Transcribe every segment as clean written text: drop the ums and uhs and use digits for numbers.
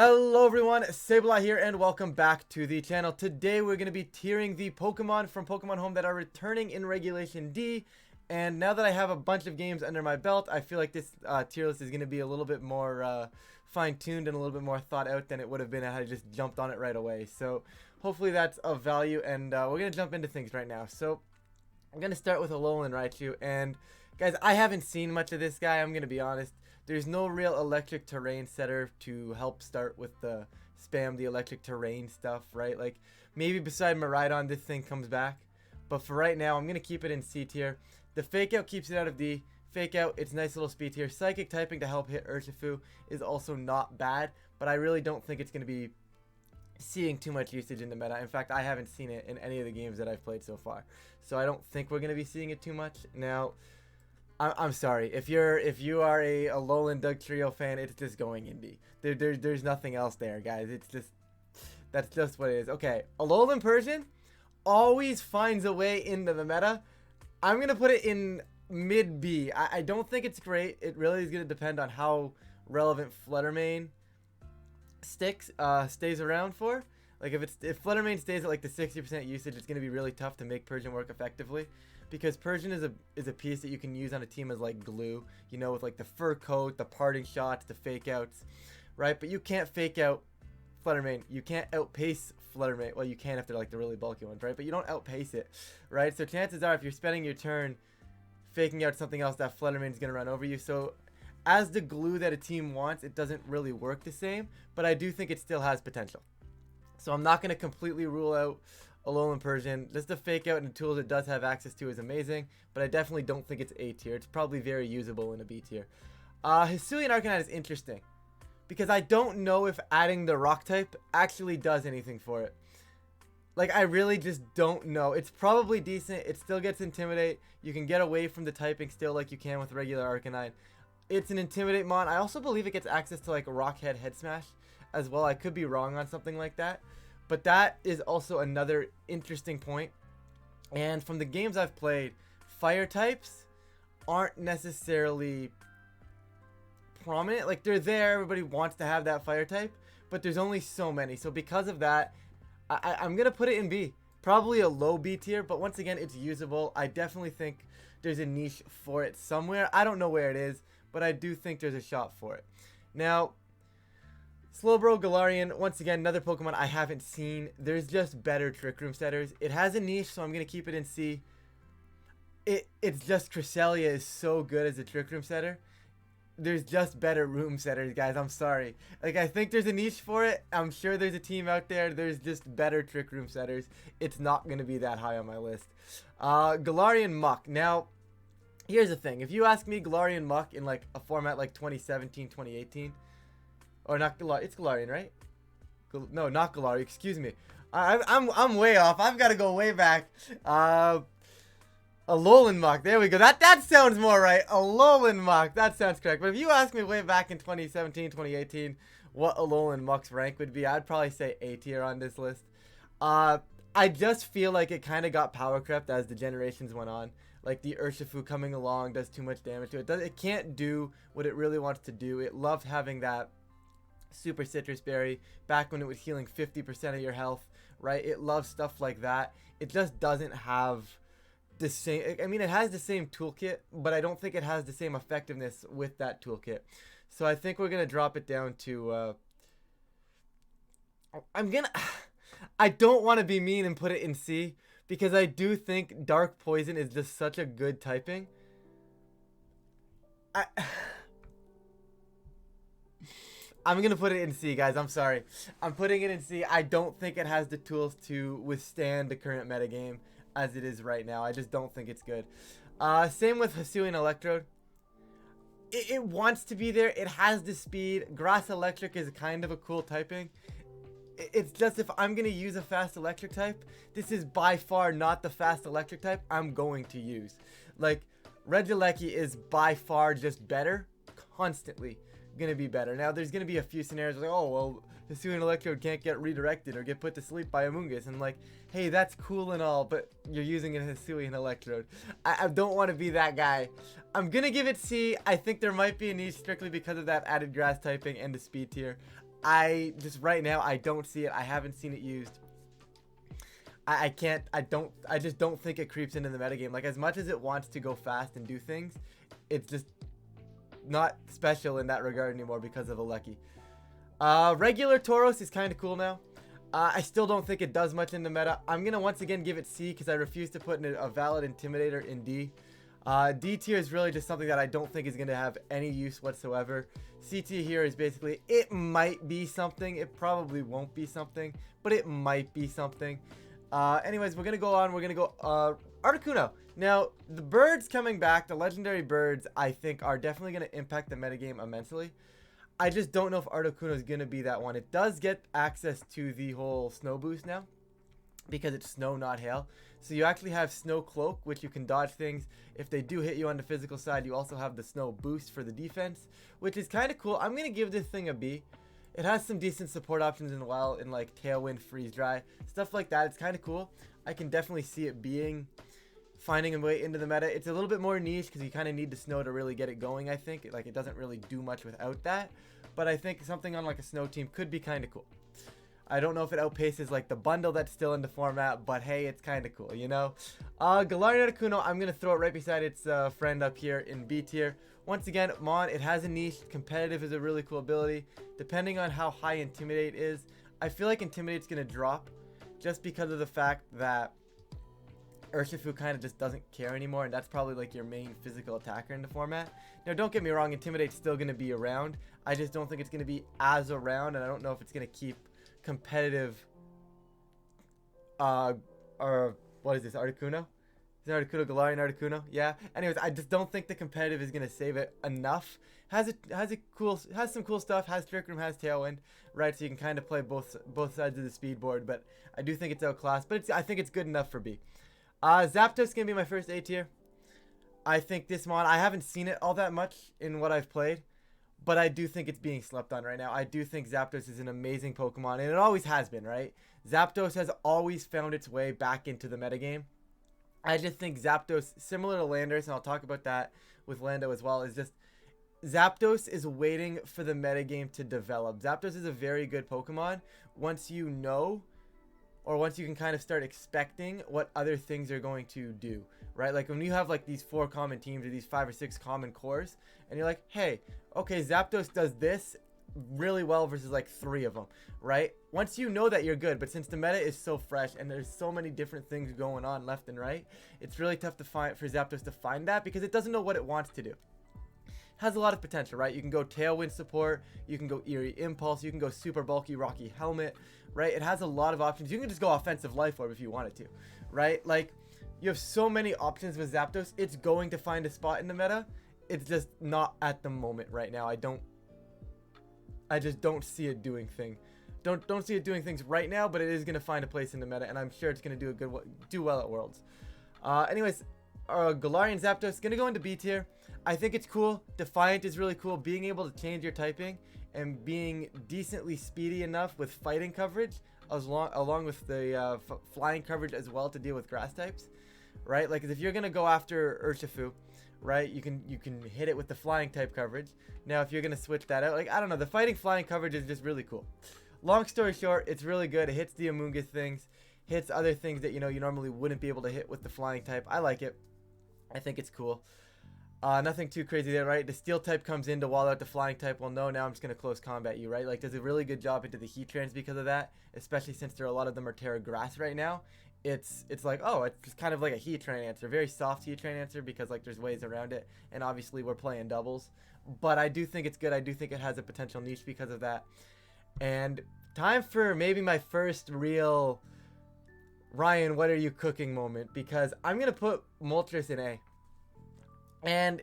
Hello everyone, Sableye here and welcome back to the channel. Today we're going to be tiering the Pokemon from Pokemon Home that are returning in Regulation D. And now that I have a bunch of games under my belt, I feel like this tier list is going to be a little bit more fine-tuned and a little bit more thought out than it would have been had I just jumped on it right away. So hopefully that's of value, and we're going to jump into things right now. So I'm going to start with Alolan Raichu, and guys, I haven't seen much of this guy, I'm going to be honest. There's no real electric terrain setter to help start with the spam the electric terrain stuff, right? Like, maybe beside Miraidon, this thing comes back. But for right now, I'm going to keep it in C tier. The Fake Out keeps it out of D. Fake Out, it's nice little speed tier. Psychic typing to help hit Urshifu is also not bad, but I really don't think it's going to be seeing too much usage in the meta. In fact, I haven't seen it in any of the games that I've played so far. So I don't think we're going to be seeing it too much. Now, I'm sorry, if you are a Alolan Dugtrio fan, it's just going indie. There's nothing else there, guys. It's just, that's just what it is. Okay, Alolan Persian always finds a way into the meta. I'm gonna put it in mid B. I don't think it's great. It really is gonna depend on how relevant Fluttermane stays around for. Like if Fluttermane stays at like the 60% usage, it's gonna be really tough to make Persian work effectively. Because Persian is a piece that you can use on a team as like glue, you know, with like the fur coat, the parting shots, the fake outs, right? But you can't fake out Fluttermane. You can't outpace Fluttermane. Well, you can if they're like the really bulky ones, right? But you don't outpace it, right? So chances are if you're spending your turn faking out something else, that Fluttermane's going to run over you. So as the glue that a team wants, it doesn't really work the same, but I do think it still has potential. So I'm not going to completely rule out Alolan Persian. Just the fake out and the tools it does have access to is amazing, but I definitely don't think it's A tier. It's probably very usable in a B tier. Hisuian Arcanine is interesting because I don't know if adding the rock type actually does anything for it. Like, I really just don't know. It's probably decent. It still gets Intimidate. You can get away from the typing still like you can with regular Arcanine. It's an Intimidate mon. I also believe it gets access to like a Rock Head Smash as well. I could be wrong on something like that. But that is also another interesting point. And from the games I've played, fire types aren't necessarily prominent. Like, they're there. Everybody wants to have that fire type. But there's only so many. So because of that, I'm going to put it in B. Probably a low B tier. But once again, it's usable. I definitely think there's a niche for it somewhere. I don't know where it is. But I do think there's a shot for it. Now, Slowbro Galarian, once again, another Pokemon I haven't seen. There's just better Trick Room setters. It has a niche, so I'm going to keep it in C. It's just Cresselia is so good as a Trick Room setter. There's just better room setters, guys. I'm sorry. Like, I think there's a niche for it. I'm sure there's a team out there. There's just better Trick Room setters. It's not going to be that high on my list. Galarian Muck. Now, here's the thing. If you ask me Galarian Muck in, like, a format like 2017, 2018... Or not Galarian, it's Galarian, right? No, not Galarian, excuse me. I'm way off. I've got to go way back. Alolan Muck, there we go. That sounds more right. Alolan Muck, that sounds correct. But if you ask me way back in 2017, 2018, what Alolan Muck's rank would be, I'd probably say A tier on this list. I just feel like it kind of got Powercrept as the generations went on. Like, the Urshifu coming along does too much damage to it. It can't do what it really wants to do. It loved having that Super Citrus Berry back when it was healing 50% of your health, right? It loves stuff like that. It just doesn't have the same, I mean, it has the same toolkit, but I don't think it has the same effectiveness with that toolkit. So I think we're gonna drop it down to I don't want to be mean and put it in C, because I do think Dark Poison is just such a good typing. I'm going to put it in C, guys. I'm sorry. I'm putting it in C. I don't think it has the tools to withstand the current metagame as it is right now. I just don't think it's good. Same with Hisuian Electrode. It wants to be there. It has the speed. Grass Electric is kind of a cool typing. It's just if I'm going to use a fast electric type, this is by far not the fast electric type I'm going to use. Like, Regieleki is by far just better constantly. Gonna be better. Now there's gonna be a few scenarios like, oh well, Hisuian Electrode can't get redirected or get put to sleep by Amoonguss, and like, hey, that's cool and all, but you're using a Hisuian Electrode. I don't want to be that guy. I'm gonna give it C. I think there might be a niche strictly because of that added grass typing and the speed tier. I just right now I don't see it. I haven't seen it used. I just don't think it creeps into the metagame. Like, as much as it wants to go fast and do things, it's just not special in that regard anymore because of a Lucky. Regular Tauros is kind of cool now. I still don't think it does much in the meta. I'm going to once again give it C because I refuse to put in a valid Intimidator in D. D tier is really just something that I don't think is going to have any use whatsoever. C tier here is basically, it might be something. It probably won't be something, but it might be something. Anyways, we're going to go on. We're going to go Articuno. Now, the birds coming back, the legendary birds, I think are definitely going to impact the metagame immensely. I just don't know if Articuno is going to be that one. It does get access to the whole snow boost now because it's snow, not hail. So you actually have Snow Cloak, which you can dodge things. If they do hit you on the physical side, you also have the Snow Boost for the defense, which is kind of cool. I'm going to give this thing a B. It has some decent support options in the wild, in like Tailwind, Freeze Dry, stuff like that. It's kind of cool. I can definitely see it finding a way into the meta. It's a little bit more niche because you kind of need the snow to really get it going, I think. Like, it doesn't really do much without that. But I think something on like a snow team could be kind of cool. I don't know if it outpaces like the bundle that's still in the format, but hey, it's kind of cool, you know? Galarian Articuno, I'm going to throw it right beside its friend up here in B tier. Once again, Mon, it has a niche. Competitive is a really cool ability. Depending on how high Intimidate is, I feel like Intimidate's going to drop just because of the fact that Urshifu kind of just doesn't care anymore, and that's probably like your main physical attacker in the format. Now, don't get me wrong, Intimidate's still going to be around. I just don't think it's going to be as around, and I don't know if it's going to keep competitive or what is this, Articuno? Is it Articuno, Galarian Articuno? Yeah. Anyways, I just don't think the competitive is gonna save it enough. Has some cool stuff, has Trick Room, has Tailwind, right? So you can kind of play both sides of the speed board, but I do think it's outclassed, but I think it's good enough for B. Zapdos is gonna be my first A tier. I think this mon, I haven't seen it all that much in what I've played, but I do think it's being slept on right now. I do think Zapdos is an amazing Pokemon, and it always has been, right? Zapdos has always found its way back into the metagame. I just think Zapdos, similar to Landorus, and I'll talk about that with Lando as well, is just Zapdos is waiting for the metagame to develop. Zapdos is a very good Pokemon once you know, or once you can kind of start expecting what other things are going to do, right? Like when you have like these 4 common teams or these 5 or 6 common cores, and you're like, hey, okay, Zapdos does this really well versus like 3 of them, right? Once you know that, you're good. But since the meta is so fresh and there's so many different things going on left and right, it's really tough to find for Zapdos to find that because it doesn't know what it wants to do. Has a lot of potential, right? You can go Tailwind support, you can go Eerie Impulse, you can go super bulky Rocky Helmet, right? It has a lot of options. You can just go offensive Life Orb if you wanted to, right? Like, you have so many options with Zapdos. It's going to find a spot in the meta. It's just not at the moment right now. I just don't see it doing Don't see it doing things right now, but it is going to find a place in the meta, and I'm sure it's going to do well at Worlds. Anyways, Galarian Zapdos going to go into B tier. I think it's cool. Defiant is really cool. Being able to change your typing and being decently speedy enough with fighting coverage, along with the flying coverage as well to deal with grass types, right? Like, if you're going to go after Urshifu, right, you can hit it with the flying type coverage. Now, if you're going to switch that out, like, I don't know, the fighting flying coverage is just really cool. Long story short, it's really good. It hits the Amoonguss things, hits other things that, you know, you normally wouldn't be able to hit with the flying type. I like it. I think it's cool. Nothing too crazy there, right? The steel type comes in to wall out the flying type. Well, no, now I'm just going to close combat you, right? Like, does a really good job into the Heatrans because of that, especially since a lot of them are Terra Grass right now. It's like, oh, it's kind of like a Heatran answer. Very soft Heatran answer because, like, there's ways around it. And obviously we're playing doubles. But I do think it's good. I do think it has a potential niche because of that. And time for maybe my first real Ryan, what are you cooking moment? Because I'm going to put Moltres in A. And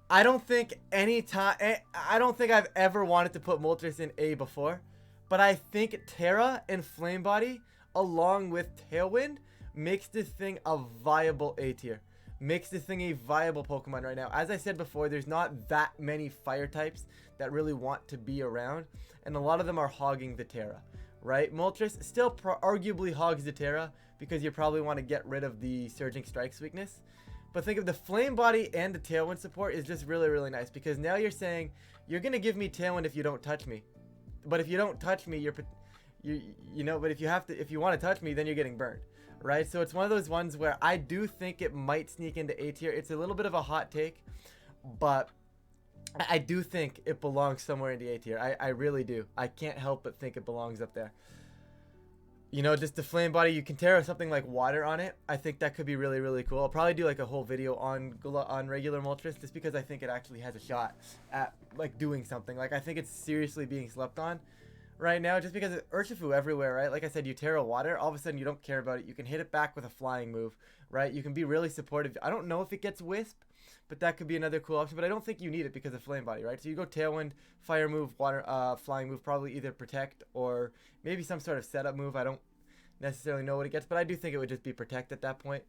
I don't think I've ever wanted to put Moltres in A before. But I think Terra and Flame Body, along with Tailwind, makes this thing a viable A tier. Makes this thing a viable Pokemon right now. As I said before, there's not that many fire types that really want to be around. And a lot of them are hogging the Terra, right? Moltres still arguably hogs the Terra because you probably want to get rid of the Surging Strikes weakness. But think of the Flame Body and the Tailwind support is just really, really nice. Because now you're saying, you're going to give me Tailwind if you don't touch me. but if you don't touch me, you know, but if you want to touch me, then you're getting burned, right? So it's one of those ones where I do think it might sneak into A tier. It's a little bit of a hot take, but I do think it belongs somewhere in the A tier. I really do. I can't help but think it belongs up there. You know, just the flame body, you can tear something like water on it. I think that could be really, really cool. I'll probably do like a whole video on regular Moltres, just because I think it actually has a shot at like doing something. Like, I think it's seriously being slept on right now, just because it's Urshifu everywhere, right? Like I said, you tear a water, all of a sudden you don't care about it. You can hit it back with a flying move, right? You can be really supportive. I don't know if it gets Wisp, but that could be another cool option. But I don't think you need it because of flame body, right? So you go Tailwind, fire move, water, flying move, probably either protect or maybe some sort of setup move. I don't necessarily know what it gets, but I do think it would just be protect at that point,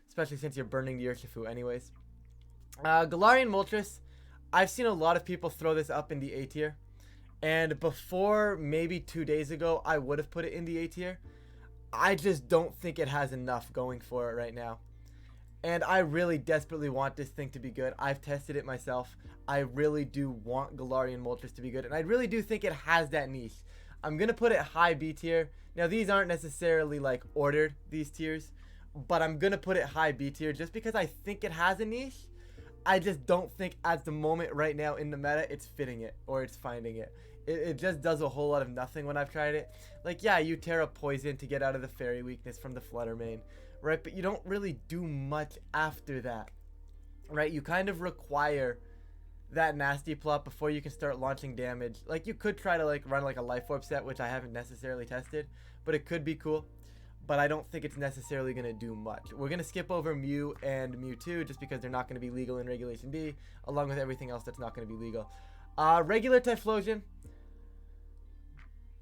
especially since you're burning the Urshifu anyways. Galarian Moltres, I've seen a lot of people throw this up in the A tier, and before maybe 2 days ago, I would have put it in the A tier. I just don't think it has enough going for it right now. And I really desperately want this thing to be good. I've tested it myself. I really do want Galarian Moltres to be good. And I really do think it has that niche. I'm going to put it high B tier. Now, these aren't necessarily like ordered, these tiers. But I'm going to put it high B tier just because I think it has a niche. I just don't think at the moment right now in the meta, it's fitting it or it's finding it. It just does a whole lot of nothing when I've tried it. Like, yeah, you tear up poison to get out of the fairy weakness from the Flutter Mane, right? But you don't really do much after that, right? You kind of require that nasty plot before you can start launching damage. Like, you could try to like run like a Life Orb set, which I haven't necessarily tested, but it could be cool. But I don't think it's necessarily going to do much. We're going to skip over Mew and Mewtwo just because they're not going to be legal in Regulation D, along with everything else that's not going to be legal. Regular Typhlosion,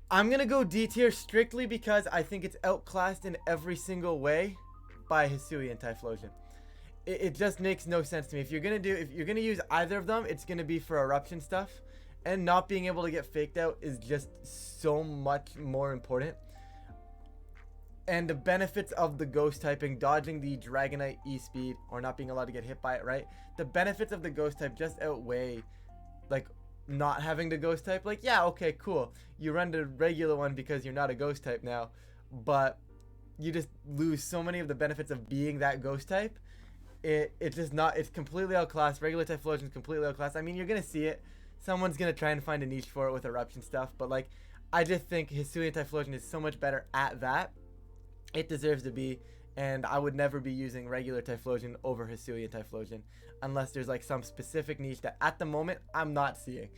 I'm going to go D tier strictly because I think it's outclassed in every single way by Hisuian Typhlosion. It just makes no sense to me. If you're going to use either of them, it's going to be for eruption stuff, and not being able to get faked out is just so much more important. And the benefits of the ghost typing, dodging the Dragonite E-Speed, or not being allowed to get hit by it, right? The benefits of the ghost type just outweigh, like, not having the ghost type. Like, yeah, okay, cool. You run the regular one because you're not a ghost type now, but you just lose so many of the benefits of being that ghost type. It's just not, it's completely outclassed. Regular Typhlosion is completely outclassed. I mean, you're going to see it. Someone's going to try and find a niche for it with eruption stuff, but, like, I just think Hisuian Typhlosion is so much better at that. It deserves to be, and I would never be using regular Typhlosion over Hisuian Typhlosion unless there's like some specific niche that at the moment I'm not seeing,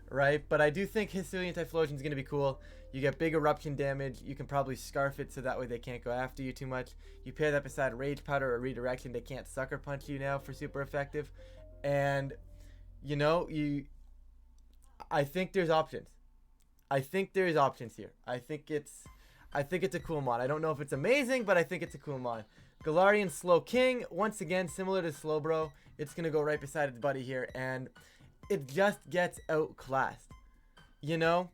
right? But I do think Hisuian Typhlosion is going to be cool. You get big eruption damage. You can probably scarf it so that way they can't go after you too much. You pair that beside Rage Powder or Redirection, they can't sucker punch you now for super effective. And, you know, I think there's options. I think there's options here. I think it's a cool mod. I don't know if it's amazing, but I think it's a cool mod. Galarian Slow King, once again, similar to Slowbro. It's going to go right beside its buddy here, and it just gets outclassed. You know?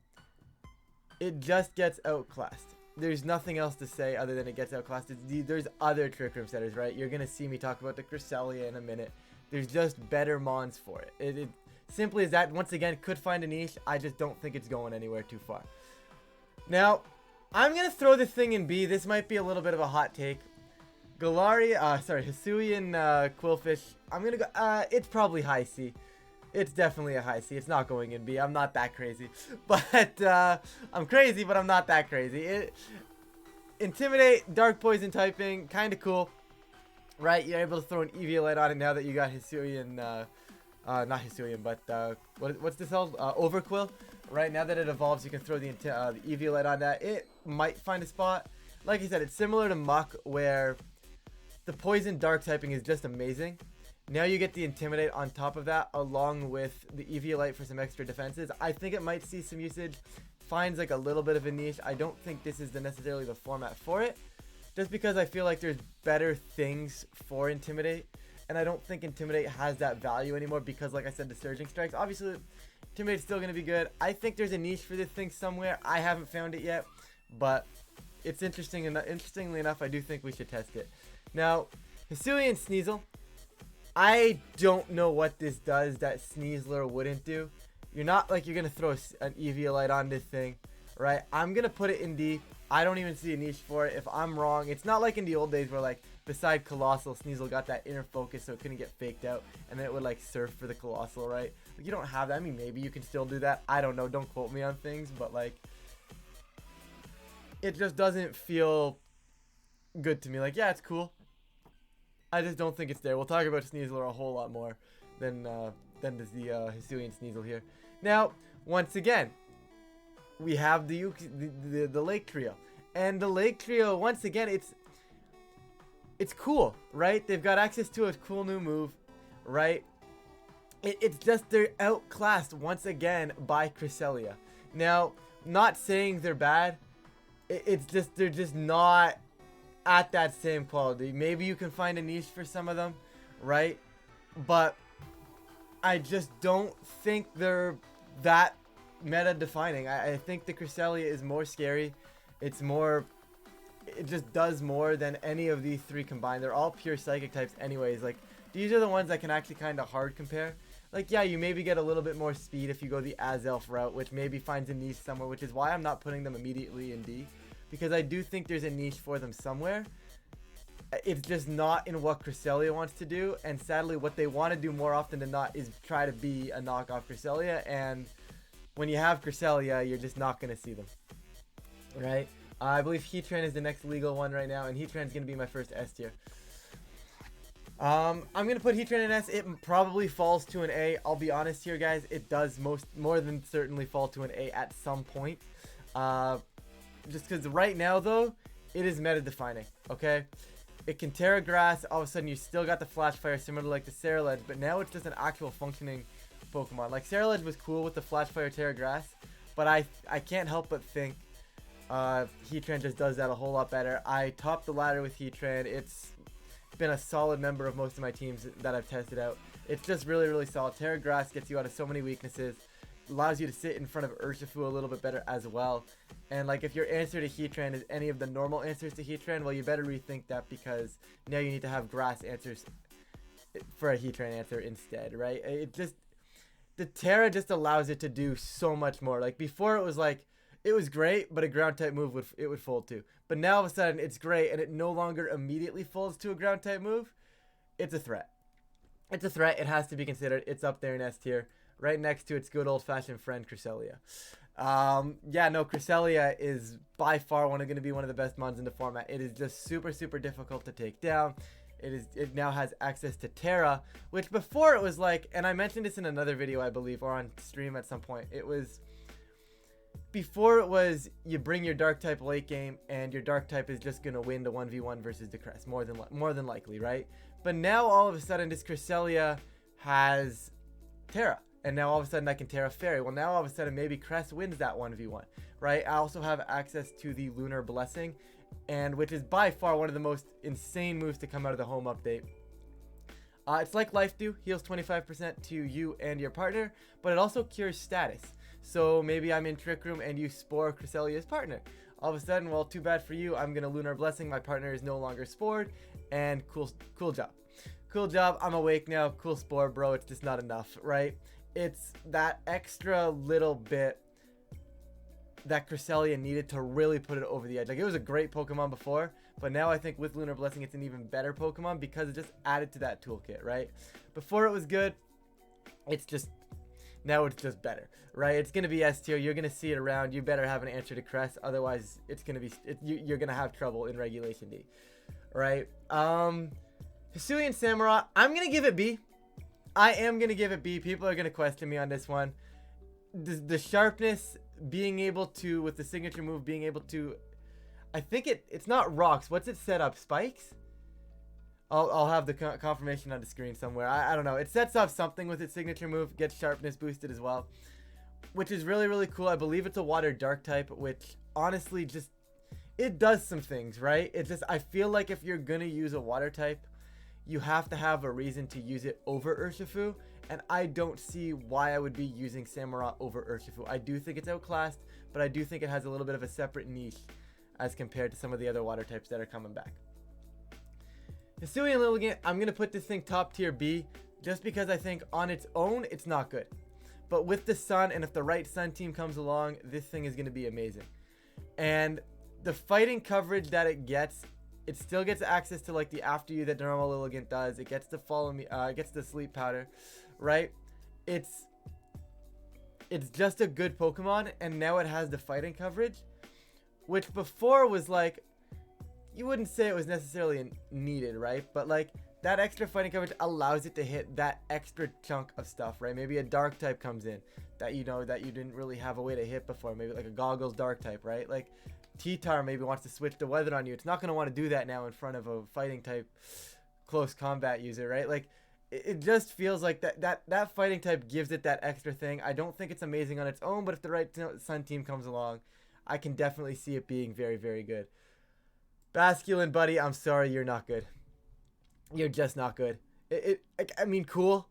It just gets outclassed. There's nothing else to say other than it gets outclassed. There's other Trick Room setters, right? You're going to see me talk about the Cresselia in a minute. There's just better mons for it. It simply as that, once again, could find a niche. I just don't think it's going anywhere too far. Now, I'm going to throw this thing in B. This might be a little bit of a hot take. Hisuian Quillfish. I'm going to go, it's probably high C. It's definitely a high C. It's not going in B. I'm not that crazy. But, I'm crazy, but I'm not that crazy. Intimidate, Dark Poison typing, kind of cool. Right? You're able to throw an Eviolite on it now that you got Hisuian, not Hisuian, but, what's this called? Overquill. Right, now that it evolves, you can throw the Eviolite on that. It might find a spot. Like I said, it's similar to Muck, where the Poison Dark typing is just amazing. Now you get the Intimidate on top of that, along with the Eviolite for some extra defenses. I think it might see some usage. Finds like a little bit of a niche. I don't think this is necessarily the format for it, just because I feel like there's better things for Intimidate. And I don't think Intimidate has that value anymore because, like I said, the Surging Strikes. Obviously, Intimidate's still going to be good. I think there's a niche for this thing somewhere. I haven't found it yet, but it's interesting. And interestingly enough, I do think we should test it. Now, Hisuian Sneasel. I don't know what this does that Sneasler wouldn't do. You're not like you're gonna throw an Eviolite on this thing, right? I'm gonna put it in D. I don't even see a niche for it. If I'm wrong, it's not like in the old days where like beside Colossal, Sneasel got that inner focus so it couldn't get faked out, and then it would like surf for the Colossal, right? Like, you don't have that. I mean, maybe you can still do that. I don't know. Don't quote me on things, but like, it just doesn't feel good to me. Like, yeah, it's cool. I just don't think it's there. We'll talk about Sneasel a whole lot more than does the Hisuian Sneasel here. Now, once again, we have the Lake Trio, and the Lake Trio, once again, it's cool, right? They've got access to a cool new move, right? It's just they're outclassed once again by Cresselia. Now, not saying they're bad. It's just they're just not at that same quality. Maybe you can find a niche for some of them, right? But I just don't think they're that meta defining. I think the Cresselia is more scary. It just does more than any of these three combined. They're all pure psychic types anyways. Like, these are the ones that can actually kind of hard compare. Like, yeah, you maybe get a little bit more speed if you go the Azelf route, which maybe finds a niche somewhere, which is why I'm not putting them immediately in D, because I do think there's a niche for them somewhere. It's just not in what Cresselia wants to do, and sadly what they want to do more often than not is try to be a knockoff Cresselia, and when you have Cresselia, you're just not going to see them, right? I believe Heatran is the next legal one right now, and Heatran's going to be my first S tier. I'm going to put Heatran in S. It probably falls to an A. I'll be honest here, guys. It does more than certainly fall to an A at some point. Just because right now, though, it is meta defining, okay? It can Terra Grass. All of a sudden, you still got the Flash Fire similar to like the Scarlet, but now it's just an actual functioning Pokemon. Like, Scarlet was cool with the Flash Fire Terra Grass, but I can't help but think Heatran just does that a whole lot better. I topped the ladder with Heatran. It's been a solid member of most of my teams that I've tested out. It's just really, really solid. Terra Grass gets you out of so many weaknesses. Allows you to sit in front of Urshifu a little bit better as well. And like, if your answer to Heatran is any of the normal answers to Heatran, well, you better rethink that, because now you need to have grass answers for a Heatran answer instead, right? The Terra just allows it to do so much more. Like, before it was like, it was great, but a ground type move would fold to. But now all of a sudden it's great and it no longer immediately folds to a ground type move. It's a threat. It's a threat. It has to be considered. It's up there in S tier, right next to its good old fashioned friend Cresselia. Yeah, no, Cresselia is by far going to be one of the best mons in the format. It is just super, super difficult to take down. It now has access to Terra, which before it was like, and I mentioned this in another video, I believe, or on stream at some point. Before it was, you bring your dark type late game and your dark type is just going to win the 1v1 versus the Crest, more than likely, right? But now all of a sudden this Cresselia has Terra, and now all of a sudden I can Terra Fairy. Well, now all of a sudden maybe Crest wins that 1v1, right? I also have access to the Lunar Blessing, and which is by far one of the most insane moves to come out of the home update. It's like Life Dew, heals 25% to you and your partner, but it also cures status. So maybe I'm in Trick Room and you Spore Cresselia's partner. All of a sudden, well, too bad for you. I'm going to Lunar Blessing. My partner is no longer spored. And cool job. Cool job. I'm awake now. Cool Spore, bro. It's just not enough, right? It's that extra little bit that Cresselia needed to really put it over the edge. Like, it was a great Pokemon before, but now I think with Lunar Blessing, it's an even better Pokemon because it just added to that toolkit, right? Before it was good. Now it's just better, right? It's going to be S tier. You're going to see it around. You better have an answer to Crest. Otherwise, it's going to be, you're going to have trouble in Regulation D, right? Hisuian Samurai, I'm going to give it B. I am going to give it B. People are going to question me on this one. The sharpness, being able to, with the signature move, being able to, I think it's not rocks. What's it set up? Spikes? I'll have the confirmation on the screen somewhere. I don't know. It sets up something with its signature move, gets sharpness boosted as well, which is really, really cool. I believe it's a water dark type, which honestly just, it does some things, right? It's just, I feel like if you're going to use a water type, you have to have a reason to use it over Urshifu, and I don't see why I would be using Samurai over Urshifu. I do think it's outclassed, but I do think it has a little bit of a separate niche as compared to some of the other water types that are coming back. Hisuian Lilligant, I'm going to put this thing top tier B just because I think on its own, it's not good. But with the Sun, and if the right Sun team comes along, this thing is going to be amazing. And the fighting coverage that it still gets access to like the After You that normal Lilligant does. It gets to Follow Me, it gets the Sleep Powder, right? It's just a good Pokemon, and now it has the fighting coverage, which before was like, you wouldn't say it was necessarily needed, right? But like that extra fighting coverage allows it to hit that extra chunk of stuff, right? Maybe a dark type comes in that you know that you didn't really have a way to hit before. Maybe like a Goggles dark type, right? Like T-Tar maybe wants to switch the weather on you. It's not going to want to do that now in front of a fighting type close combat user, right? Like it just feels like that fighting type gives it that extra thing. I don't think it's amazing on its own, but if the right Sun team comes along, I can definitely see it being very, very good. Basculegion, buddy, I'm sorry, you're not good. You're just not good. I mean, cool.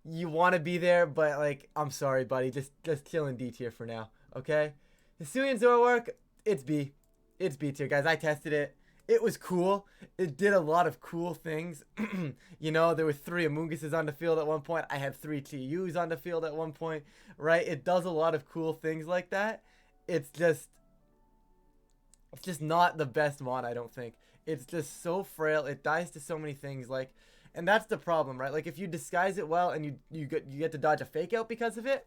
You want to be there, but like, I'm sorry, buddy. Just killing D tier for now, okay? Hisuian Zoroark, it's B. It's B tier, guys. I tested it. It was cool. It did a lot of cool things. You know, there were 3 Amoonguses on the field at one point. I had 3 TUs on the field at one point, right? It does a lot of cool things like that. It's just not the best mod, I don't think. It's just so frail. It dies to so many things, like, and that's the problem, right? Like if you disguise it well and you get to dodge a fake out because of it,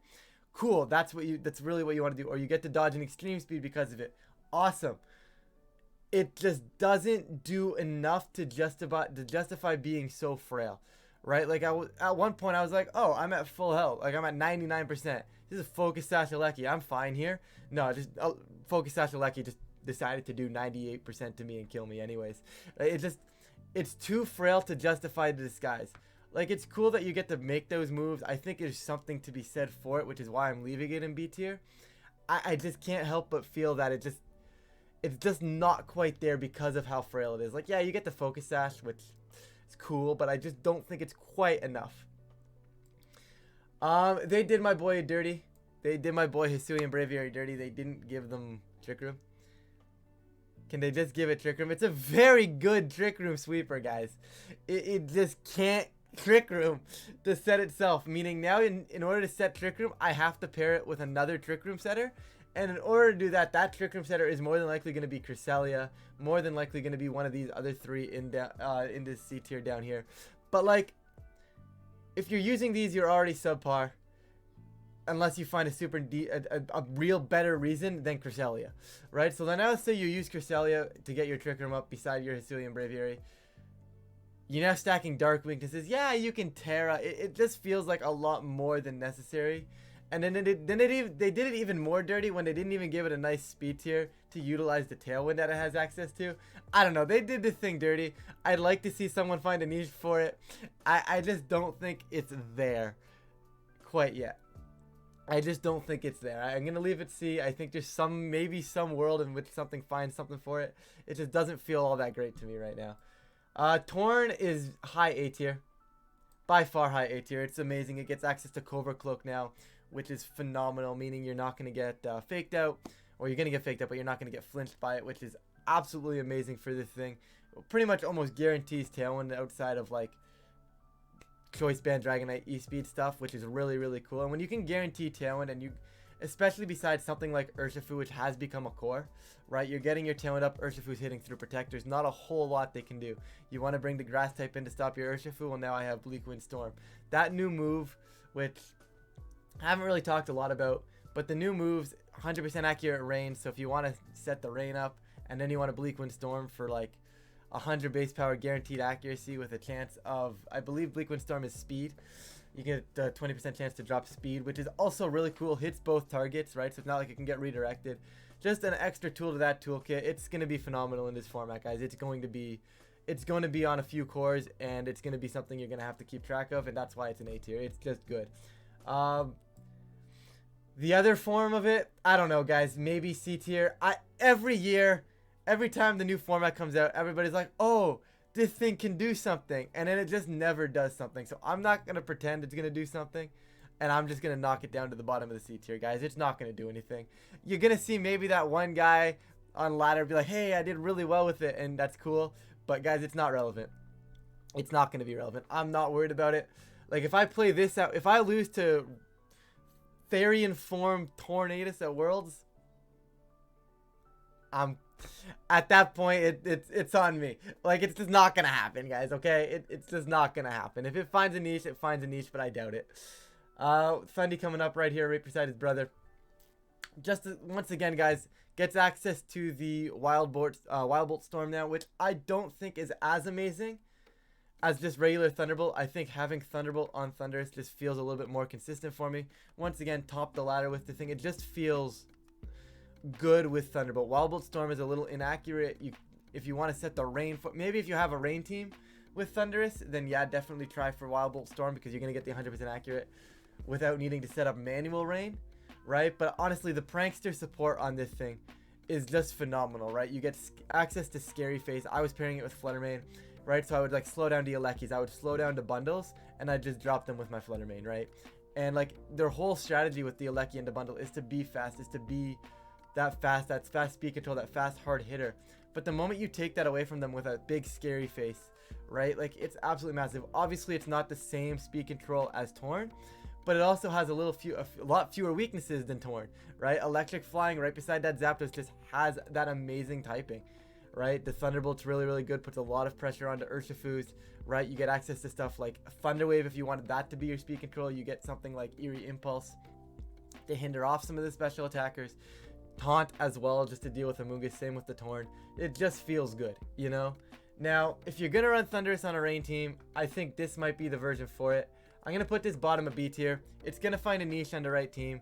cool. That's really what you want to do. Or you get to dodge an extreme speed because of it. Awesome. It just doesn't do enough to justify being so frail, right? Like at one point I was like, oh, I'm at full health. Like I'm at 99%. This is Focus Sash Alecki. I'm fine here. No, just Focus Sash Alecki just decided to do 98% to me and kill me anyways. It's too frail to justify the disguise. Like, it's cool that you get to make those moves. I think there's something to be said for it, which is why I'm leaving it in B tier. I just can't help but feel that it's just not quite there because of how frail it is. Like, yeah, you get the Focus Sash, which is cool, but I just don't think it's quite enough. They did my boy dirty. They did my boy Hisuian Braviary dirty. They didn't give them Trick Room. Can they just give it Trick Room? It's a very good Trick Room sweeper, guys. It just can't Trick Room to set itself. Meaning now in order to set Trick Room, I have to pair it with another Trick Room setter. And in order to do that, that Trick Room setter is more than likely going to be Cresselia. More than likely going to be one of these other 3 in this C tier down here. But like, if you're using these, you're already subpar. Unless you find a real better reason than Cresselia, right? So then now say you use Cresselia to get your Trick Room up beside your Hisuian Braviary. You're now stacking Dark weaknesses. Yeah, you can Terra. It just feels like a lot more than necessary. And then they did it even more dirty when they didn't even give it a nice speed tier to utilize the Tailwind that it has access to. I don't know. They did this thing dirty. I'd like to see someone find a niche for it. I just don't think it's there quite yet. I just don't think it's there. I'm going to leave it C. I think there's maybe some world in which something finds something for it. It just doesn't feel all that great to me right now. Torn is high A tier. By far high A tier. It's amazing. It gets access to Cobra Cloak now, which is phenomenal, meaning you're not going to get faked out, or you're going to get faked out, but you're not going to get flinched by it, which is absolutely amazing for this thing. Pretty much almost guarantees Tailwind outside of like Choice Band Dragonite E-Speed stuff, which is really, really cool. And when you can guarantee Tailwind, and you, especially besides something like Urshifu, which has become a core, right? You're getting your Tailwind up, Urshifu's hitting through Protectors. Not a whole lot they can do. You want to bring the Grass type in to stop your Urshifu? Well, now I have Bleak Wind Storm. That new move, which I haven't really talked a lot about, but the new moves, 100% accurate rain. So if you want to set the rain up, and then you want to Bleak Wind Storm for like 100 base power guaranteed accuracy with a chance of, I believe Bleak Wind Storm is speed. You get a 20% chance to drop speed, which is also really cool. Hits both targets, right? So it's not like it can get redirected. Just an extra tool to that toolkit. It's going to be phenomenal in this format, guys. It's going to be on a few cores, and it's going to be something you're going to have to keep track of, and that's why it's an A tier. It's just good. The other form of it, I don't know, guys. Maybe C tier. Every year, every time the new format comes out, everybody's like, oh, this thing can do something. And then it just never does something. So I'm not going to pretend it's going to do something. And I'm just going to knock it down to the bottom of the C tier, guys. It's not going to do anything. You're going to see maybe that one guy on ladder be like, hey, I did really well with it. And that's cool. But, guys, it's not relevant. It's not going to be relevant. I'm not worried about it. Like, if I play this out, if I lose to Therian form Tornadus at Worlds, at that point it's on me. Like, it's just not gonna happen, guys. Okay, it's just not gonna happen. If it finds a niche, it finds a niche, but I doubt it. Fundy coming up right here, right beside his brother. Just once again, guys, gets access to the Wild Bolt Storm now, which I don't think is as amazing as just regular Thunderbolt. I think having Thunderbolt on Thundurus just feels a little bit more consistent for me. Once again, top the ladder with the thing. It just feels good with Thunderbolt. Wild Bolt Storm is a little inaccurate. If you want to set the rain for, maybe if you have a rain team with Thundurus, then yeah, definitely try for Wild Bolt Storm, because you're going to get the 100% accurate without needing to set up manual rain, right? But honestly, the Prankster support on this thing is just phenomenal, right? You get access to Scary Face. I was pairing it with Flutter Mane, right? So I would like slow down to Alekis, I would slow down to bundles, and I'd just drop them with my Flutter Mane, right? And like their whole strategy with the Aleki into bundle is to be fast, is to be that fast speed control, that fast hard hitter. But the moment you take that away from them with a big Scary Face, right? Like, it's absolutely massive. Obviously, it's not the same speed control as Torn, but it also has a lot fewer weaknesses than Torn, right? Electric Flying right beside that Zapdos just has that amazing typing, right? The Thunderbolt's really, really good, puts a lot of pressure onto Urshifus, right? You get access to stuff like Thunder Wave if you wanted that to be your speed control. You get something like Eerie Impulse to hinder off some of the special attackers. Taunt as well, just to deal with Amoonguss, same with the Torn. It just feels good, you know? Now, if you're going to run Thundurus on a rain team, I think this might be the version for it. I'm going to put this bottom of B tier. It's going to find a niche on the right team.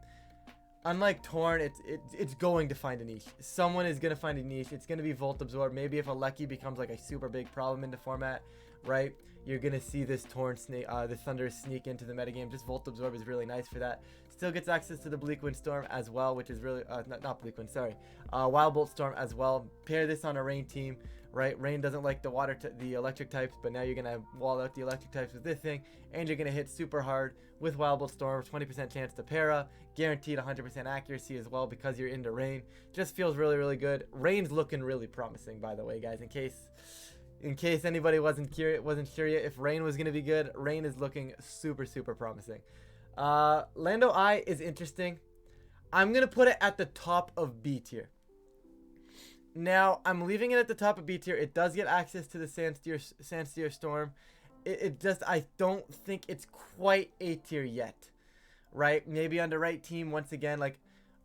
Unlike Torn, it's going to find a niche. Someone is going to find a niche. It's going to be Volt Absorb. Maybe if Aleki becomes like a super big problem in the format, right? You're going to see this Torn snake, the Thundurus sneak into the metagame. Just Volt Absorb is really nice for that. Still gets access to the Bleak Wind Storm as well, which is really, not Bleak Wind, sorry. Wild Bolt Storm as well. Pair this on a rain team, right? Rain doesn't like the electric types, but now you're going to wall out the electric types with this thing, and you're going to hit super hard with Wild Bolt Storm, 20% chance to para, guaranteed 100% accuracy as well because you're into rain. Just feels really, really good. Rain's looking really promising, by the way, guys, in case anybody wasn't sure yet if rain was going to be good. Rain is looking super, super promising. Lando I is interesting. I'm going to put it at the top of B tier. Now, I'm leaving it at the top of B tier. It does get access to the Sandsteer Storm. I don't think it's quite A tier yet, right? Maybe on the right team, once again, like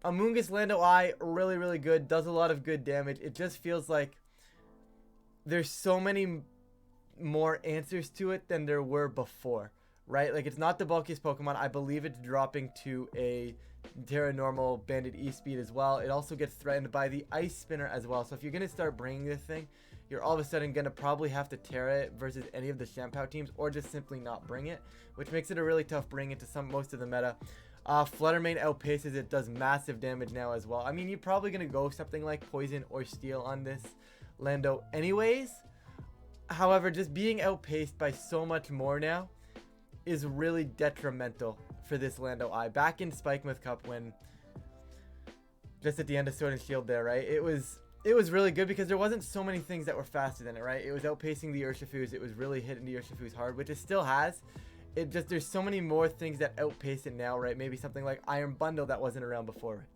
Amoonguss Lando I, really, really good. Does a lot of good damage. It just feels like there's so many more answers to it than there were before, right? Like, it's not the bulkiest Pokemon. I believe it's dropping to a Terra Normal Banded E-Speed as well. It also gets threatened by the Ice Spinner as well. So if you're going to start bringing this thing, you're all of a sudden going to probably have to Terra it versus any of the Shampoo teams, or just simply not bring it, which makes it a really tough bring into most of the meta. Flutter Mane outpaces it, does massive damage now as well. I mean, you're probably going to go something like Poison or Steel on this Lando anyways. However, just being outpaced by so much more now is really detrimental for this Lando I. Back in Spikemouth Cup, when just at the end of Sword and Shield there, right? It was really good because there wasn't so many things that were faster than it, right? It was outpacing the Urshifus. It was really hitting the Urshifus hard, which it still has. There's so many more things that outpace it now, right? Maybe something like Iron Bundle that wasn't around before,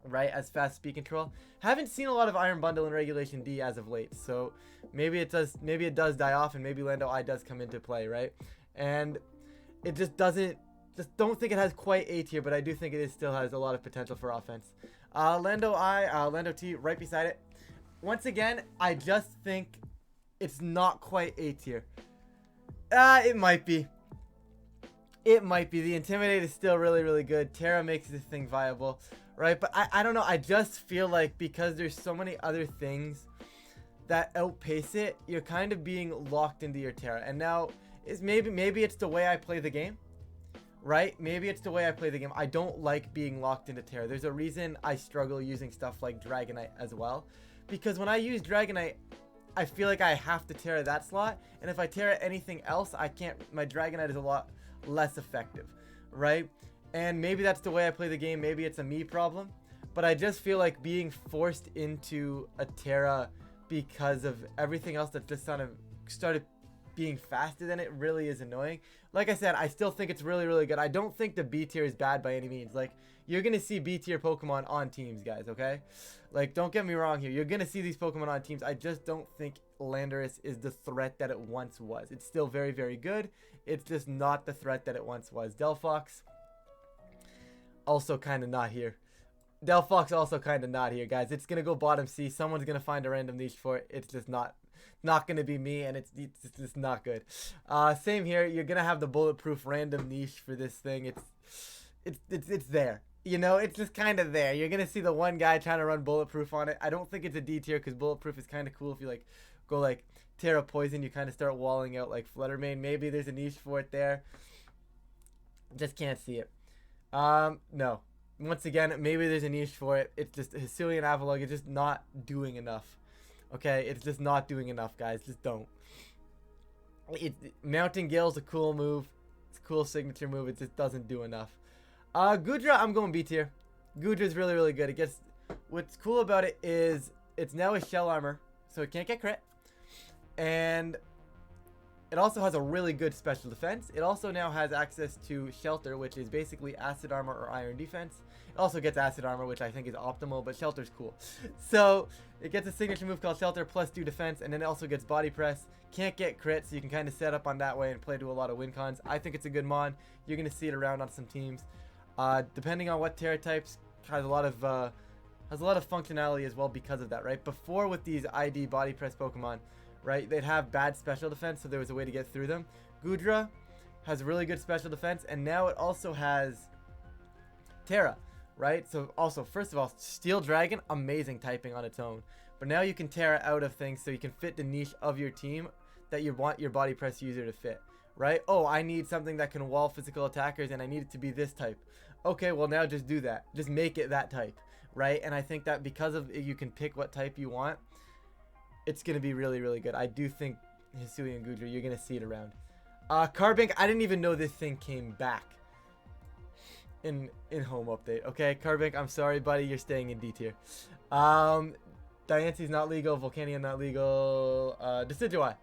right? As fast speed control. Haven't seen a lot of Iron Bundle in Regulation D as of late, so maybe it does die off, and maybe Lando I does come into play, right? And it just don't think it has quite A tier, but I do think it still has a lot of potential for offense. Lando T right beside it. Once again, I just think it's not quite A tier. It might be. It might be. The Intimidate is still really, really good. Terra makes this thing viable, right? But I don't know. I just feel like because there's so many other things that outpace it, you're kind of being locked into your Terra. And now, maybe it's the way I play the game, right? Maybe it's the way I play the game. I don't like being locked into Terra. There's a reason I struggle using stuff like Dragonite as well. Because when I use Dragonite, I feel like I have to Terra that slot. And if I Terra anything else, I can't. My Dragonite is a lot less effective, right? And maybe that's the way I play the game. Maybe it's a me problem. But I just feel like being forced into a Terra because of everything else that just started being faster than it really is annoying. Like I said, I still think it's really, really good. I don't think the B tier is bad by any means. Like, you're going to see B tier Pokemon on teams, guys, okay? Like, don't get me wrong here. You're going to see these Pokemon on teams. I just don't think Landorus is the threat that it once was. It's still very, very good. It's just not the threat that it once was. Delphox, also kind of not here. Delphox also kind of not here, guys. It's going to go bottom C. Someone's going to find a random niche for it. It's just not going to be me, and it's just not good. Same here. You're going to have the bulletproof random niche for this thing. It's there. You know, it's just kind of there. You're going to see the one guy trying to run bulletproof on it. I don't think it's a D tier because bulletproof is kind of cool if you like go like Terra Poison, you kind of start walling out like Fluttermane. Maybe there's a niche for it there. Just can't see it. No. Once again, maybe there's a niche for it. It's just Hisuian Avalugg is just not doing enough. Okay, it's just not doing enough, guys. Just don't. Mountain Gale's a cool move. It's a cool signature move. It just doesn't do enough. Goodra, I'm going B tier. Goodra's really, really good. It gets. What's cool about it is it's now a shell armor, so it can't get crit, and it also has a really good special defense. It also now has access to Shelter, which is basically acid armor or iron defense. It also gets acid armor, which I think is optimal, but Shelter's cool. So it gets a signature move called Shelter plus 2 defense, and then it also gets body press. Can't get crit, so you can kind of set up on that way and play to a lot of win cons. I think it's a good mon. You're going to see it around on some teams. Depending on what Terra types, has a lot of functionality as well because of that, right? Before with these ID body press Pokemon, right, they'd have bad special defense, so there was a way to get through them. Goodra has really good special defense, and now it also has Terra, right? So also, first of all, Steel Dragon, amazing typing on its own. But now you can Terra out of things so you can fit the niche of your team that you want your body press user to fit, right? Oh, I need something that can wall physical attackers, and I need it to be this type. Okay, well now just do that. Just make it that type, right? And I think that because of you can pick what type you want, it's going to be really, really good. I do think Hisuian Goodra, you're going to see it around. Carbink, I didn't even know this thing came back in home update. Okay, Carbink, I'm sorry, buddy. You're staying in D tier. Diance's not legal. Volcanion not legal. Decidueye.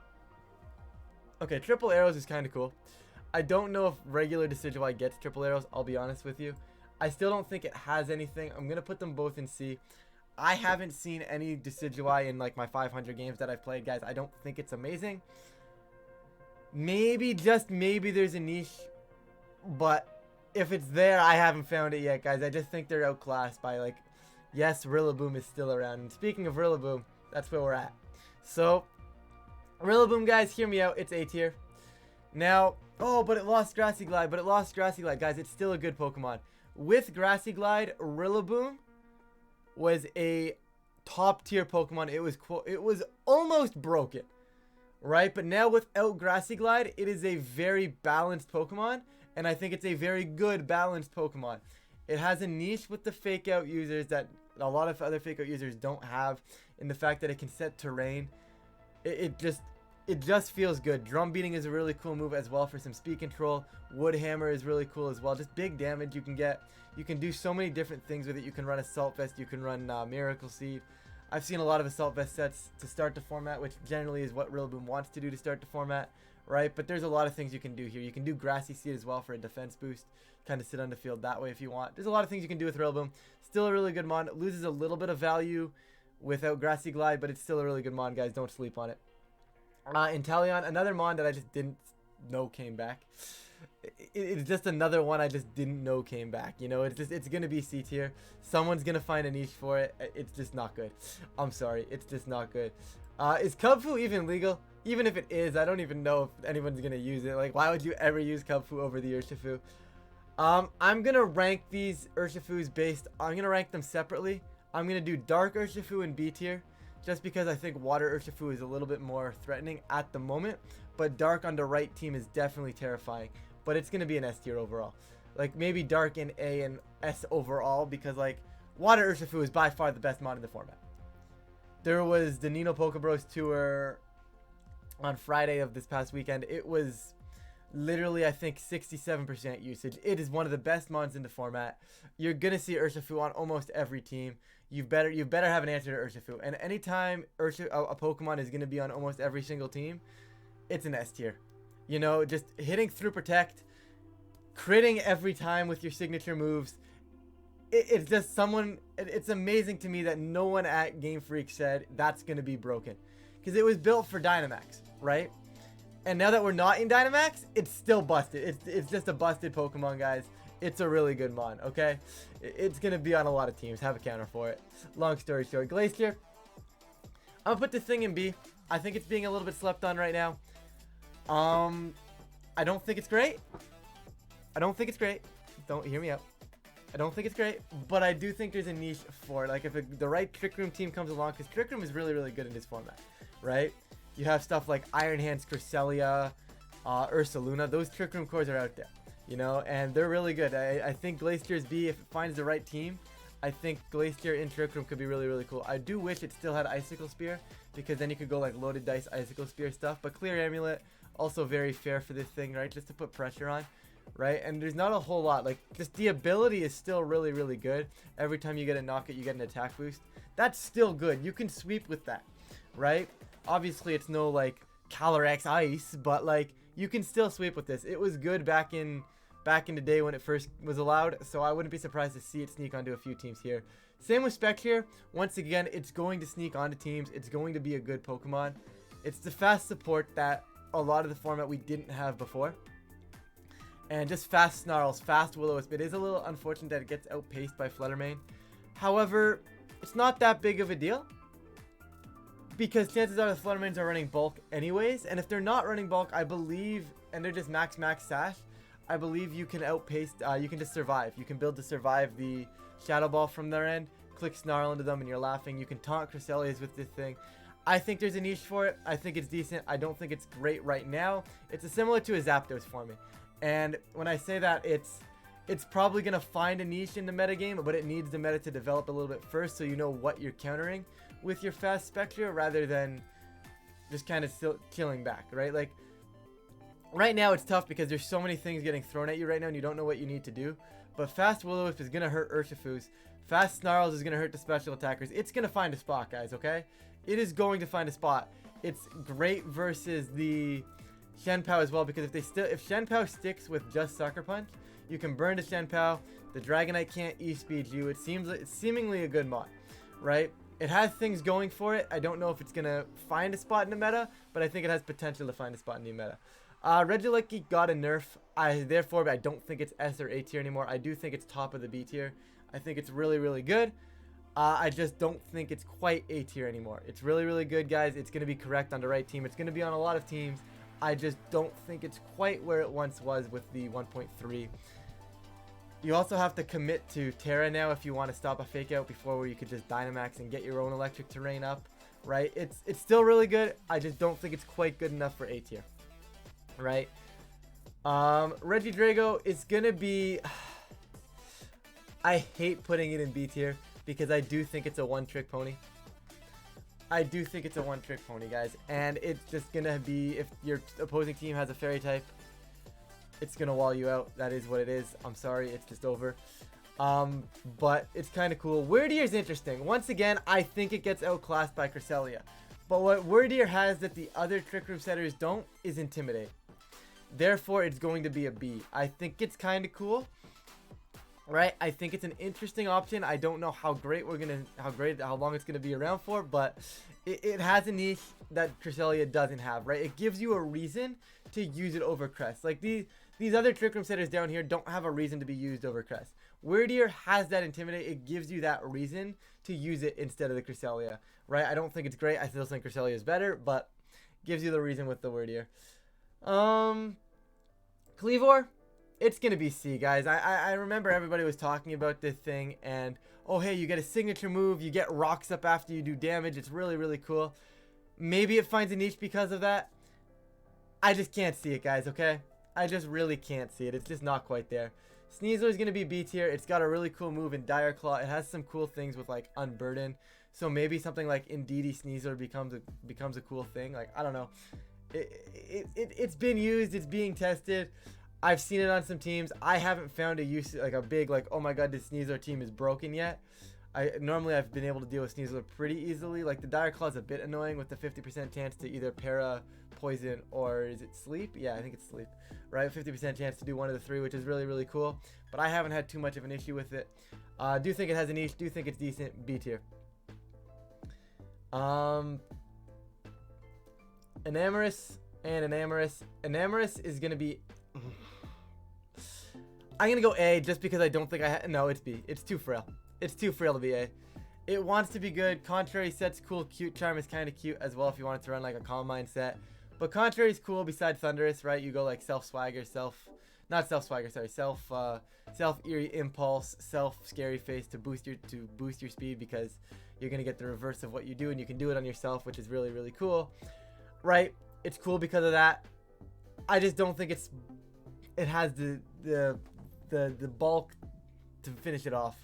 Okay, triple arrows is kind of cool. I don't know if regular Decidueye gets triple arrows. I'll be honest with you. I still don't think it has anything. I'm going to put them both in C. I haven't seen any Decidueye in like my 500 games that I've played, guys. I don't think it's amazing. Maybe, just maybe there's a niche. But if it's there, I haven't found it yet, guys. I just think they're outclassed by like, yes, Rillaboom is still around. And speaking of Rillaboom, that's where we're at. So, Rillaboom, guys, hear me out. It's A tier. Now, oh, but it lost Grassy Glide. Guys, it's still a good Pokemon. With Grassy Glide, Rillaboom was a top tier Pokemon. It was almost broken, right? But now without Grassy Glide, it is a very balanced Pokemon, and I think it's a very good balanced Pokemon. It has a niche with the fake out users that a lot of other fake out users don't have, in the fact that it can set terrain. It just feels good. Drum Beating is a really cool move as well for some speed control. Wood Hammer is really cool as well. Just big damage you can get. You can do so many different things with it. You can run Assault Vest. You can run Miracle Seed. I've seen a lot of Assault Vest sets to start the format, which generally is what Rillaboom wants to do to start the format, right? But there's a lot of things you can do here. You can do Grassy Seed as well for a defense boost. Kind of sit on the field that way if you want. There's a lot of things you can do with Rillaboom. Still a really good mon. It loses a little bit of value without Grassy Glide, but it's still a really good mon, guys. Don't sleep on it. Inteleon, another mon that I just didn't know came back. It's just another one I just didn't know came back. You know, it's gonna be C tier. Someone's gonna find a niche for it. It's just not good. I'm sorry, it's just not good. Is Kubfu even legal? Even if it is, I don't even know if anyone's gonna use it. Like, why would you ever use Kubfu over the Urshifu? I'm gonna rank these Urshifus I'm gonna rank them separately. I'm gonna do Dark Urshifu in B tier, just because I think Water Urshifu is a little bit more threatening at the moment. But Dark on the right team is definitely terrifying. But it's going to be an S tier overall. Like, maybe Dark in A and S overall, because, like, Water Urshifu is by far the best mod in the format. There was the Nino Pokebros Tour on Friday of this past weekend. It was literally, I think, 67% usage. It is one of the best mods in the format. You're going to see Urshifu on almost every team. You better have an answer to Urshifu. And anytime a Pokemon is going to be on almost every single team, it's an S tier. You know, just hitting through protect, critting every time with your signature moves. It's just it's amazing to me that no one at Game Freak said that's going to be broken. Because it was built for Dynamax, right? And now that we're not in Dynamax, it's still busted. It's just a busted Pokemon, guys. It's a really good mon, okay? It's going to be on a lot of teams. Have a counter for it. Long story short. Glacier. I'm going to put this thing in B. I think it's being a little bit slept on right now. I don't think it's great. Don't hear me out. I don't think it's great, but I do think there's a niche for it. Like, if the right Trick Room team comes along, because Trick Room is really, really good in this format, right? You have stuff like Iron Hands, Cresselia, Ursaluna. Those Trick Room cores are out there, you know, and they're really good. I think Glacier's B, if it finds the right team, I think Glacier in Trick Room could be really, really cool. I do wish it still had Icicle Spear, because then you could go like loaded dice Icicle Spear stuff, but Clear Amulet, also very fair for this thing, right? Just to put pressure on. Right, and there's not a whole lot. Like, just the ability is still really, really good. Every time you get a knockout, you get an attack boost. That's still good. You can sweep with that, right? Obviously, it's no like Calyrex Ice, but like you can still sweep with this. It was good back in the day when it first was allowed, so I wouldn't be surprised to see it sneak onto a few teams here. Same with Spectre. Once again, it's going to sneak onto teams. It's going to be a good Pokemon. It's the fast support that a lot of the format we didn't have before. And just fast Snarls, fast Will-O-Wisp. It is a little unfortunate that it gets outpaced by Fluttermane. However, it's not that big of a deal, because chances are the Fluttermanes are running bulk anyways. And if they're not running bulk, I believe, and they're just max sash, I believe you can outpace, you can just survive. You can build to survive the Shadow Ball from their end, click Snarl into them and you're laughing. You can taunt Cresselias with this thing. I think there's a niche for it. I think it's decent. I don't think it's great right now. It's similar to a Zapdos for me. And when I say that, it's probably going to find a niche in the metagame, but it needs the meta to develop a little bit first, so you know what you're countering with your fast Spectre, rather than just kind of still killing back, right? Like, right now it's tough because there's so many things getting thrown at you right now, and you don't know what you need to do. But fast Will-O-Wisp is going to hurt Urshifus. Fast Snarls is going to hurt the special attackers. It's going to find a spot, guys, okay? It is going to find a spot. It's great versus the Shenpao as well, because if Shenpao sticks with just Sucker Punch, you can burn the Shenpao. The Dragonite can't E-speed you. It's seemingly a good mod, right? It has things going for it. I don't know if it's gonna find a spot in the meta, but I think it has potential to find a spot in the meta. Regieleki got a nerf. Therefore, I don't think it's S or A tier anymore. I do think it's top of the B tier. I think it's really, really good. I just don't think it's quite A tier anymore. It's really, really good, guys. It's gonna be correct on the right team. It's gonna be on a lot of teams. I just don't think it's quite where it once was with the 1.3. You also have to commit to Terra now if you want to stop a fake out before, where you could just Dynamax and get your own electric terrain up, right? It's still really good. I just don't think it's quite good enough for A tier, right? Regidrago is going to be... I hate putting it in B tier because I do think it's a one-trick pony. Guys, and it's just gonna be, if your opposing team has a fairy type, it's gonna wall you out. That is what it is. I'm sorry, it's just over. But it's kind of cool. Wordier is interesting. Once again, I think it gets outclassed by Cresselia, but what Wordier has that the other Trick Room setters don't is Intimidate. Therefore, it's going to be a B. I think it's kind of cool, right? I think it's an interesting option. I don't know how long it's gonna be around for, but it has a niche that Cresselia doesn't have, right? It gives you a reason to use it over Crest. Like these other Trick Room setters down here don't have a reason to be used over Crest. Wordier has that Intimidate. It gives you that reason to use it instead of the Cresselia, right? I don't think it's great. I still think Cresselia is better, but gives you the reason with the Wordier. Cleavor, it's going to be C, guys. I remember everybody was talking about this thing, and, oh, hey, you get a signature move. You get rocks up after you do damage. It's really, really cool. Maybe it finds a niche because of that. I just can't see it, guys, okay? I just really can't see it. It's just not quite there. Sneasler is going to be B tier. It's got a really cool move in Dire Claw. It has some cool things with, like, Unburden. So maybe something like Indeedee Sneasler becomes a cool thing. Like, I don't know. It's been used. It's being tested. I've seen it on some teams. I haven't found a use, like a big, like, oh my god, this Sneasler team is broken yet. Normally I've been able to deal with Sneasel pretty easily. Like the Dire Claw is a bit annoying with the 50% chance to either para, poison, or is it sleep? Yeah, I think it's sleep, right? 50% chance to do one of the three, which is really, really cool. But I haven't had too much of an issue with it. Do think it has a niche. Do think it's decent. B tier. Enamorus and Enamorus. Enamorus is gonna be. I'm gonna go A just because I don't think no, it's B. It's too frail. It's too frail to be A. It wants to be good. Contrary set's cool. Cute Charm is kind of cute as well if you wanted to run like a Calm Mind set. But Contrary is cool besides Thunderous, right? You go like Self Eerie Impulse, Self Scary Face to boost your speed because you're gonna get the reverse of what you do and you can do it on yourself, which is really, really cool, right? It's cool because of that. I just don't think it has the bulk to finish it off.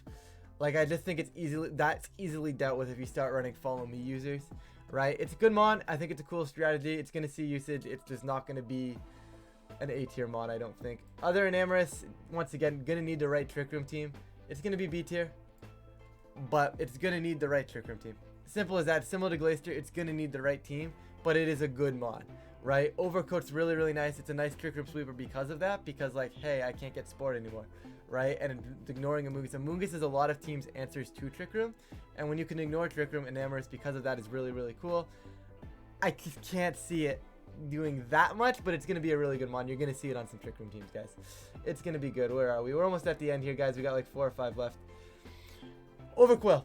Like, I just think that's easily dealt with if you start running Follow Me users, right? It's a good mon. I think it's a cool strategy. It's going to see usage. It's just not going to be an A tier mon, I don't think. Other Enamorus, once again, going to need the right Trick Room team. It's going to be B tier, but it's going to need the right Trick Room team. Simple as that. Similar to Glacier, it's going to need the right team, but it is a good mon, right? Overcoat's really, really nice. It's a nice Trick Room sweeper because of that, because like, hey, I can't get Sport anymore, right? And ignoring Amoonguss. Amoonguss is a lot of teams' answers to Trick Room, and when you can ignore Trick Room, Enamorus because of that is really, really cool. I just can't see it doing that much, but it's going to be a really good mon. You're going to see it on some Trick Room teams, guys. It's going to be good. Where are we? We're almost at the end here, guys. We got like 4 or 5 left. Overquill.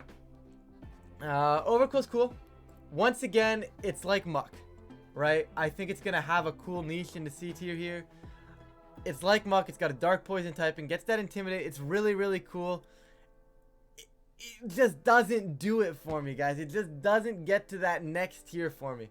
Overquill's cool. Once again, it's like Muck, right? I think it's going to have a cool niche in the C tier here. It's like Muck. It's got a Dark Poison typing. Gets that Intimidate. It's really, really cool. It just doesn't do it for me, guys. It just doesn't get to that next tier for me.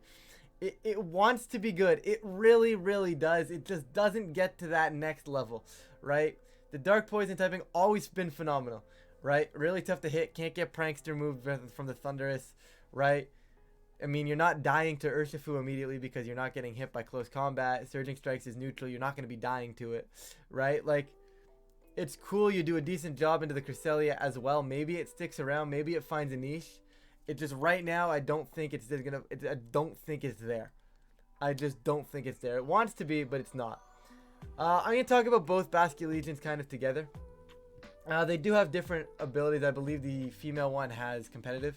It wants to be good. It really, really does. It just doesn't get to that next level, right? The Dark Poison typing always been phenomenal, right? Really tough to hit. Can't get Prankster moved from the Thunderous, right? I mean, you're not dying to Urshifu immediately because you're not getting hit by close combat. Surging Strikes is neutral. You're not going to be dying to it, right? Like, it's cool. You do a decent job into the Cresselia as well. Maybe it sticks around. Maybe it finds a niche. It just right now, I don't think it's gonna. I don't think it's there. I just don't think it's there. It wants to be, but it's not. I'm gonna talk about both Basculegions kind of together. They do have different abilities. I believe the female one has competitive,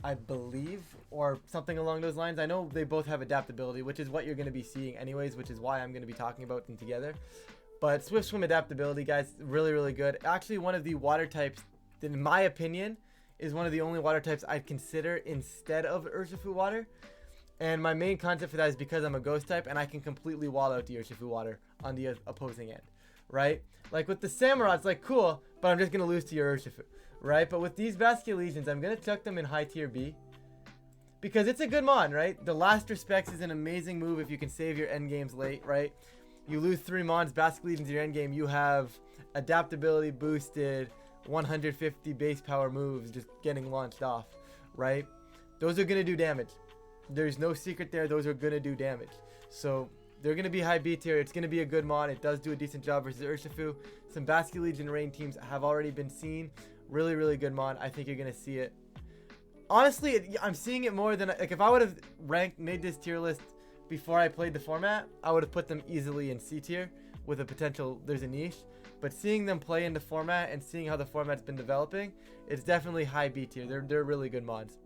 I believe, or something along those lines. I know they both have adaptability, which is what you're gonna be seeing anyways, which is why I'm gonna be talking about them together. But Swift Swim adaptability, guys, really, really good. Actually, one of the water types, in my opinion, is one of the only water types I'd consider instead of Urshifu water. And my main concept for that is because I'm a ghost type and I can completely wall out the Urshifu water on the opposing end, right? Like with the Samurai, it's like cool, but I'm just going to lose to your Urshifu, right? But with these Basculegions, I'm going to chuck them in high tier B because it's a good mon, right? The Last Respects is an amazing move if you can save your end games late, right? You lose 3 mons, Basculegions your end game, you have adaptability boosted, 150 base power moves just getting launched off, right? Those are going to do damage. There's no secret there. Those are going to do damage. So they're going to be high B tier. It's going to be a good mon. It does do a decent job versus Urshifu. Some Basculegion rain teams have already been seen. Really, really good mon. I think you're going to see it. Honestly, I'm seeing it more than... Like, if I would have made this tier list before I played the format, I would have put them easily in C tier with a potential... There's a niche. But seeing them play in the format and seeing how the format's been developing, it's definitely high B tier. They're really good mons.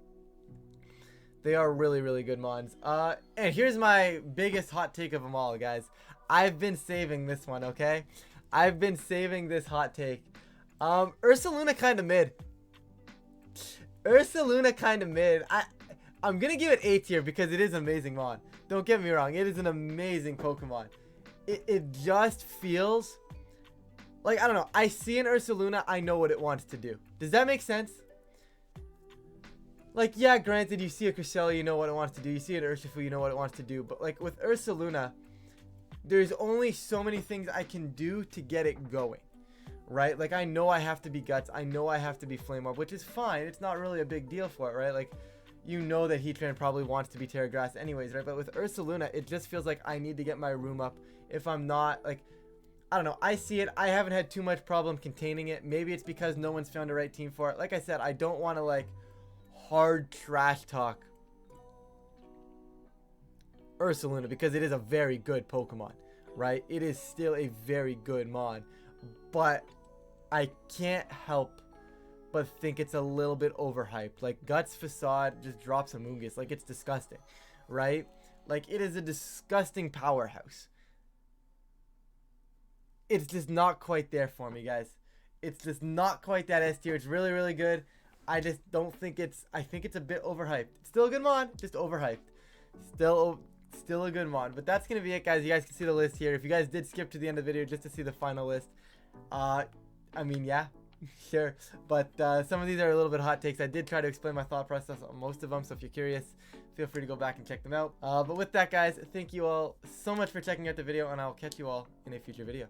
They are really, really good mons. And here's my biggest hot take of them all, guys. I've been saving this one, okay? I've been saving this hot take. Ursaluna kind of mid. Ursaluna kind of mid. I'm going to give it A tier because it is an amazing mon. Don't get me wrong. It is an amazing Pokemon. It just feels... Like, I don't know. I see an Ursaluna. I know what it wants to do. Does that make sense? Like, yeah, granted, you see a Cresselia, you know what it wants to do. You see an Urshifu, you know what it wants to do. But, like, with Ursaluna, there's only so many things I can do to get it going. Right? Like, I know I have to be Guts. I know I have to be Flame Orb, which is fine. It's not really a big deal for it, right? Like, you know that Heatran probably wants to be Terra Grass anyways, right? But with Ursaluna, it just feels like I need to get my room up. If I'm not, like... I don't know. I see it. I haven't had too much problem containing it. Maybe it's because no one's found the right team for it. Like I said, I don't want to like hard trash talk Ursaluna because it is a very good Pokemon, right? It is still a very good mon, but I can't help but think it's a little bit overhyped. Like Guts Facade just drops a Mungus. Like it's disgusting, right? Like it is a disgusting powerhouse. It's just not quite there for me, guys. It's just not quite that S tier. It's really, really good. I just don't think it's, I think it's a bit overhyped. It's still a good mon, just overhyped. Still a good mon. But that's going to be it, guys. You guys can see the list here. If you guys did skip to the end of the video just to see the final list, I mean, yeah, sure. But some of these are a little bit hot takes. I did try to explain my thought process on most of them. So if you're curious, feel free to go back and check them out. But with that, guys, thank you all so much for checking out the video, and I'll catch you all in a future video.